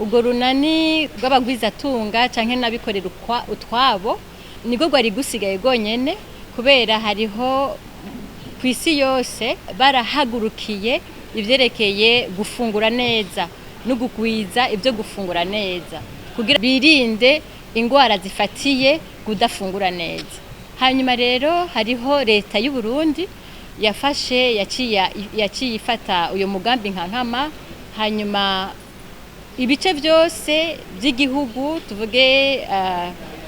urwo runani rw'abagwizatunga canke n'abikorera utwabo nibwo rwari gusigaye rwonyene kubera hariho kw'isi yose barahagurukiye ivyerekeye gufungura neza no kugwiza ibyo gufungura neza kugira birinde ingwara zifatiye kudafungura neza. Hanyuma rero hariho leta y'u Burundi yafashe yaciye ifata uyo mugambi nkama, hanyuma ibice byose by'igihugu tuvuge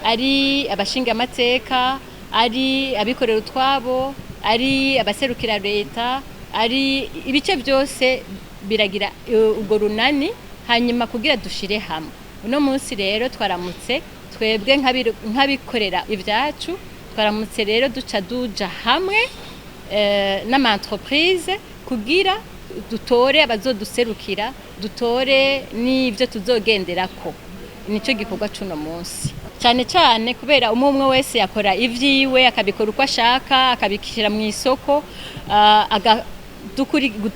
ari abashinga amateka, ari abikorera utwabo, ari abaserukira leta, ari ibice byose biragira urwo runani, hanyuma kugira dushire hamwe. Uno munsi rero twaramutse twebwe nk'abikorera ibyacu, twaramutse rero duja hamwe n'ama entreprise kugira dutore abazoduserukira, dutore n'ivyo tuzogenderako. Nico gikorwa cuno munsi cyane cyane kubera umwe wese yakora ivyiwe, akabikora uko ashaka, akabikishira mu isoko,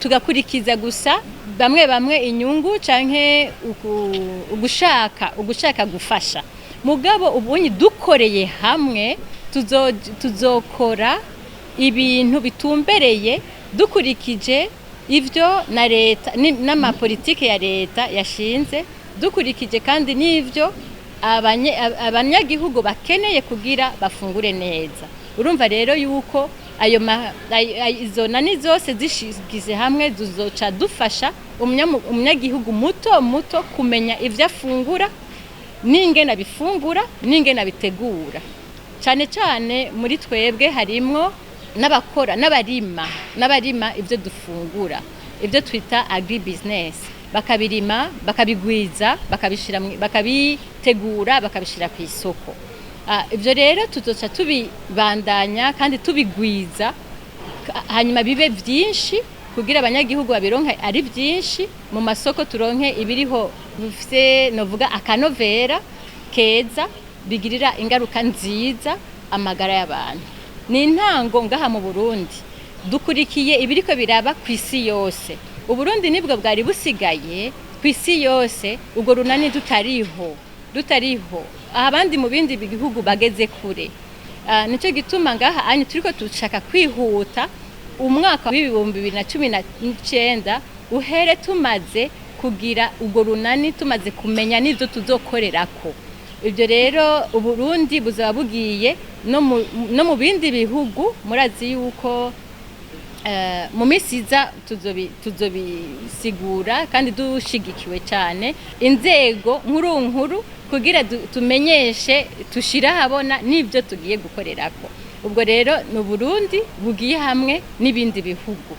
tugakurikiza gusa bamwe inyungu canke ugushaka gufasha. Mugabo ubunyi dukoreye hamwe tuzokora ibintu bitumbereye dukurikije ivyo na leta n'amapolitike ya leta yashinze, dukurikije kandi n'ivyo abanyagihugu bakeneye kugira bafungure neza. Urumva rero yuko izo nani zose zishigize hamwe tuzoca dufasha umunyagihugu muto kumenya ivyo afungura n'ingene bifungura n'ingene bitegura. Cyane muri twebwe harimwo n'abakora n'abarima ivyo dufungura, ivyo twita agri business, bakabirima, bakabigwiza, bakabitegura, bakabishira ku isoko. Ivyo rero tuzoca tubibandanya kandi tubigwiza, hanyuma bibe vyinshi kugira abanyagihugu babironke ari vyinshi, mu masoko turonke ibiriho bifite novuga akanovera keza, bigirira ingaruka nziza amagara y'abantu. Ni intango ngaha mu Burundi dukurikiye ibiriko biraba kw'isi yose. Uburundi nibwo bwari busigaye kw'isi yose, urwo runani dutariho abandi mu bindi bihugu bageze kure. Nico gituma ngaha anye turiko dushaka kwihuta umwaka w'ibihumbi 2019 uhere tumaze kugira urwo runani, tumaze kumenya n'ivyo tuzokorerako. Ibyo rero Uburundi buzaba bugiye no mu bindi bihugu. Murazi yuko mu misiza tuzobisigura kandi dushigikiwe cyane inzego nkuru kugira tumenyeshe tushira habona n'ibyo tugiye gukorerako. Ubwo rero ni Burundi bugiye hamwe n'ibindi bihugu.